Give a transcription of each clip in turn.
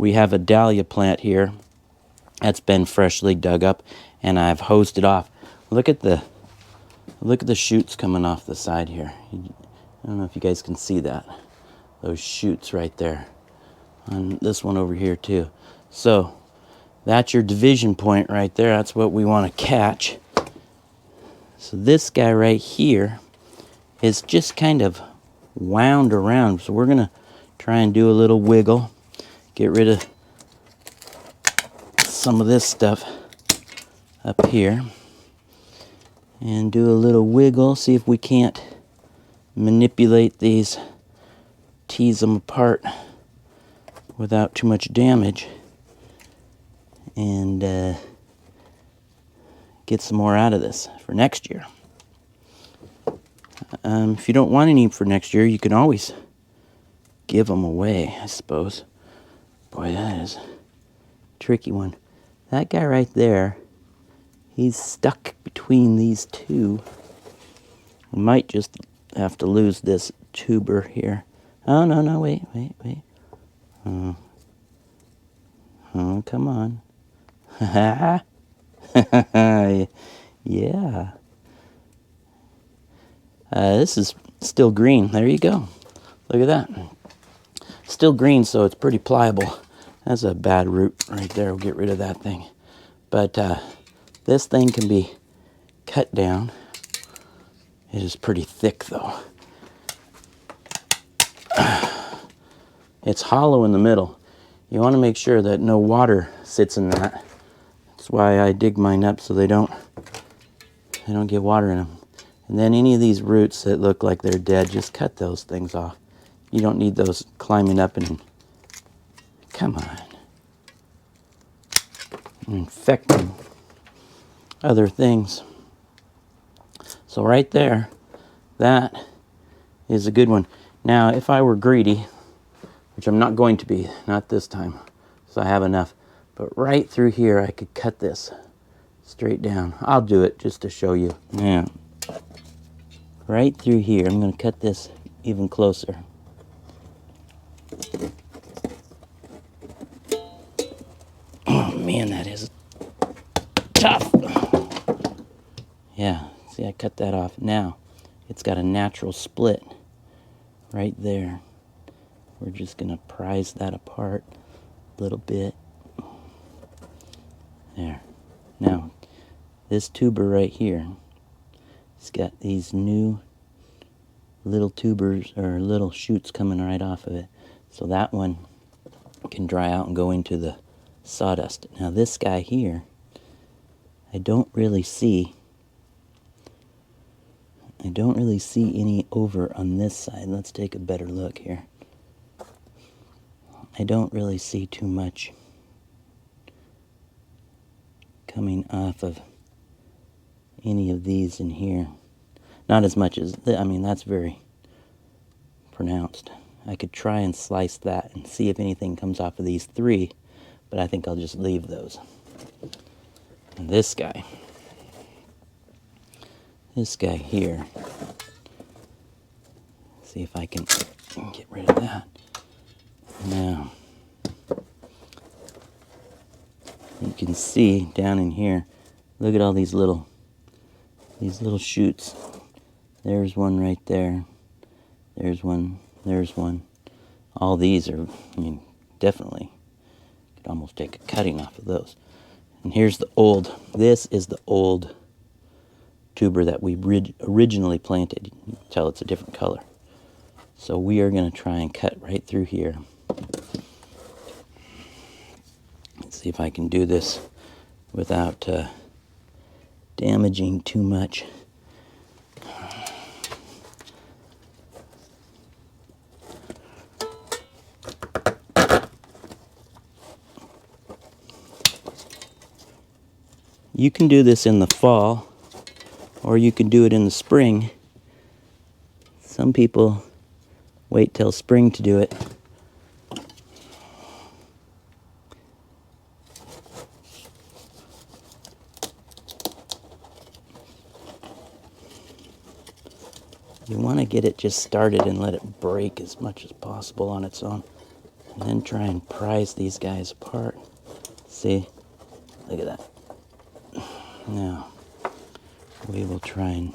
we have a dahlia plant here that's been freshly dug up, and I've hosed it off. Look at the shoots coming off the side here. I don't know if you guys can see that. Those shoots right there. On this one over here too. So that's your division point right there. That's what we want to catch. So this guy right here is just kind of wound around. So we're going to try and do a little wiggle. Get rid of some of this stuff up here. And do a little wiggle. See if we can't manipulate these, tease them apart without too much damage, and get some more out of this for next year. If you don't want any for next year, you can always give them away, I suppose. Boy, that is a tricky one. That guy right there, he's stuck between these two. We might just have to lose this tuber here. Oh, no, wait. Oh, come on. Yeah. This is still green. There you go. Look at that. Still green, so it's pretty pliable. That's a bad root right there. We'll get rid of that thing. But this thing can be cut down. It is pretty thick, though. It's hollow in the middle. You want to make sure that no water sits in that. That's why I dig mine up, so they don't get water in them. And then any of these roots that look like they're dead, just cut those things off. You don't need those climbing up and, come on, infecting other things. So right there, that is a good one. Now, if I were greedy, which I'm not going to be, not this time, so I have enough, but right through here, I could cut this straight down. I'll do it just to show you. Yeah. Right through here, I'm going to cut this even closer. Oh man, that is tough. Yeah, see, I cut that off. Now, it's got a natural split right there. We're just going to prise that apart a little bit. There. Now, this tuber right here, it's got these new little tubers, or little shoots coming right off of it. So that one can dry out and go into the sawdust. Now this guy here, I don't really see any over on this side. Let's take a better look here. I don't really see too much coming off of any of these in here. Not as much as, I mean, that's very pronounced. I could try and slice that and see if anything comes off of these three, but I think I'll just leave those. And this guy here, see if I can get rid of that. Now, you can see down in here, look at all these little shoots. There's one right there. There's one. There's one. All these are, I mean, definitely could almost take a cutting off of those. And here's the old, this is the old tuber that we originally planted. You can tell it's a different color. So we are going to try and cut right through here. Let's see if I can do this without damaging too much. You can do this in the fall, or you can do it in the spring. Some people wait till spring to do it. You want to get it just started and let it break as much as possible on its own. And then try and prise these guys apart. See? Look at that. Now, we will try and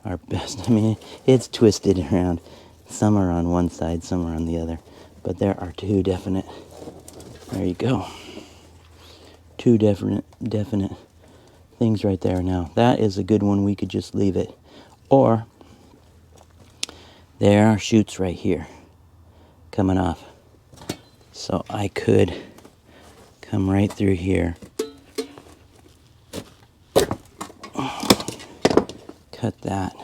our best. I mean, it's twisted around. Some are on one side, some are on the other. But there are two definite, there you go. Two definite things right there. Now, that is a good one. We could just leave it. Or, there are shoots right here coming off. So I could come right through here, cut that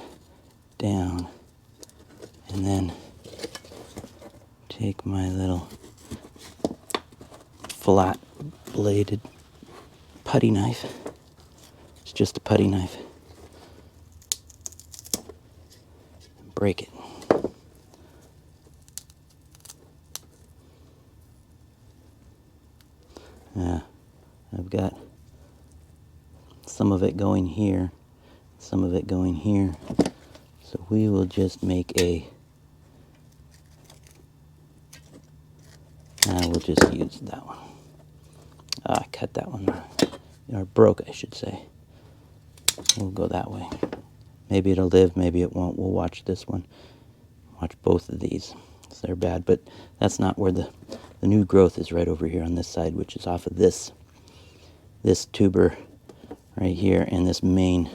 down, and then take my little flat bladed putty knife. It's just a putty knife. Break it. Yeah, I've got some of it going here, some of it going here. So we will just make a, we'll just use that one. I cut that one, or broke, I should say. We'll go that way. Maybe it'll live, maybe it won't. We'll watch this one. Watch both of these. So they're bad, but that's not where the new growth is, right over here on this side, which is off of this tuber right here, and this main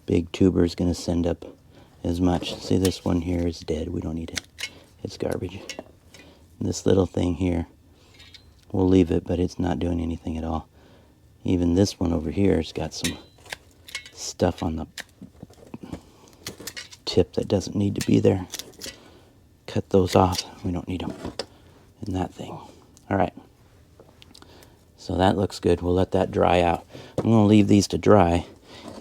big tuber is going to send up as much. See, this one here is dead. We don't need it. It's garbage. And this little thing here, we'll leave it, but it's not doing anything at all. Even this one over here has got some stuff on the tip that doesn't need to be there. Cut those off. We don't need them in that thing. All right. So that looks good. We'll let that dry out. I'm going to leave these to dry.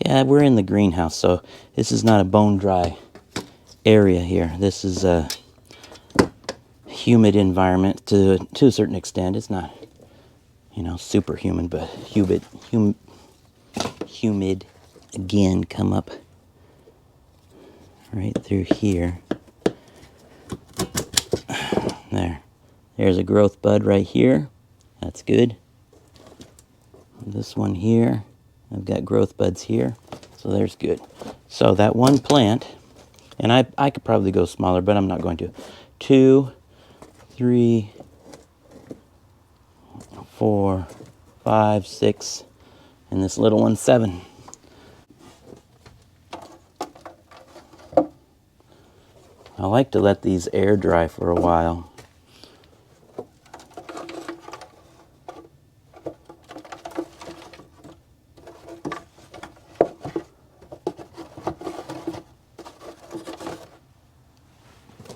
Yeah, we're in the greenhouse, so this is not a bone dry area here. This is a humid environment to a certain extent. It's not, you know, super humid, but humid again. Come up right through here. There's a growth bud right here. That's good. This one here, I've got growth buds here, so there's good. So that one plant, and I could probably go smaller, but I'm not going to. 2, 3, 4, 5, 6, and this little one 7. I like to let these air dry for a while.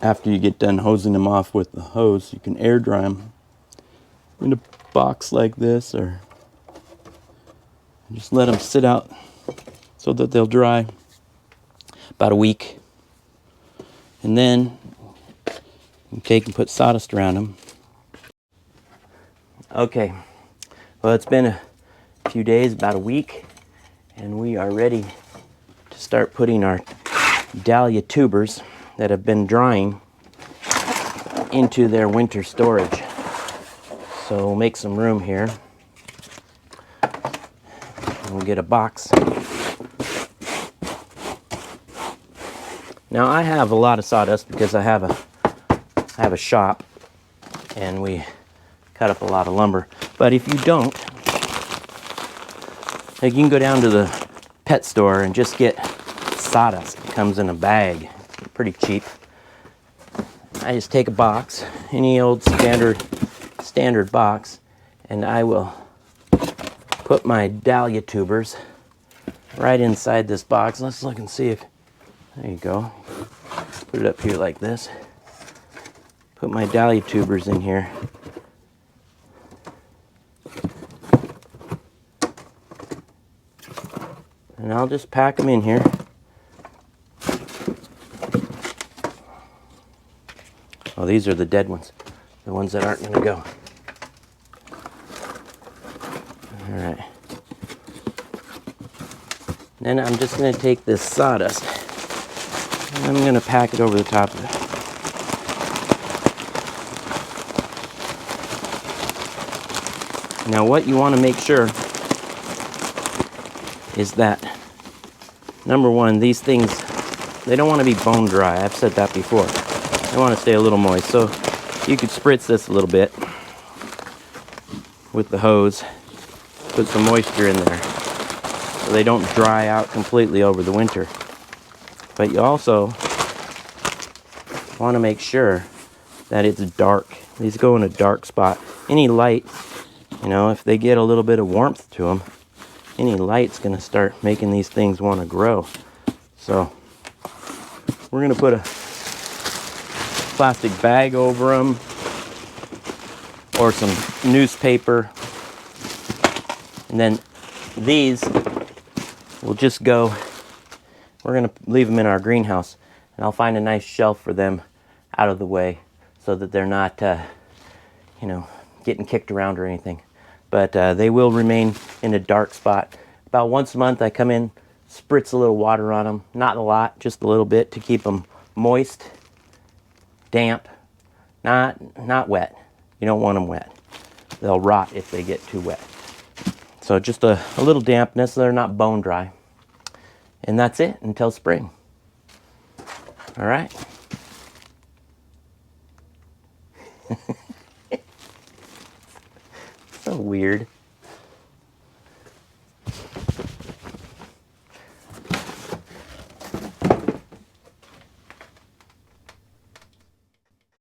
After you get done hosing them off with the hose, you can air dry them in a box like this, or just let them sit out so that they'll dry about a week. And then you take and put sawdust around them. Okay, well, it's been a few days, about a week, and we are ready to start putting our dahlia tubers that have been drying into their winter storage. So we'll make some room here. And we'll get a box. Now I have a lot of sawdust because I have a shop and we cut up a lot of lumber. But if you don't, like, you can go down to the pet store and just get sawdust. It comes in a bag, pretty cheap. I just take a box, any old standard box, and I will put my dahlia tubers right inside this box. Let's look and see if, there you go. Put it up here like this. Put my dahlia tubers in here. And I'll just pack them in here. Oh, these are the dead ones, the ones that aren't going to go. All right. Then I'm just going to take this sawdust and I'm going to pack it over the top of it. Now what you want to make sure is that, number one, these things, they don't want to be bone dry. I've said that before. They want to stay a little moist. So you could spritz this a little bit with the hose, put some moisture in there so they don't dry out completely over the winter. But you also want to make sure that it's dark. These go in a dark spot. Any light, you know, if they get a little bit of warmth to them, any light's going to start making these things want to grow. So we're going to put a plastic bag over them or some newspaper, and then these will just go, we're going to leave them in our greenhouse, and I'll find a nice shelf for them out of the way so that they're not you know, getting kicked around or anything. But they will remain in a dark spot. About once a month I come in, spritz a little water on them, not a lot, just a little bit to keep them moist, damp, not wet. You don't want them wet. They'll rot if they get too wet. So just a little dampness so they're not bone dry. And that's it until spring. All right. So weird.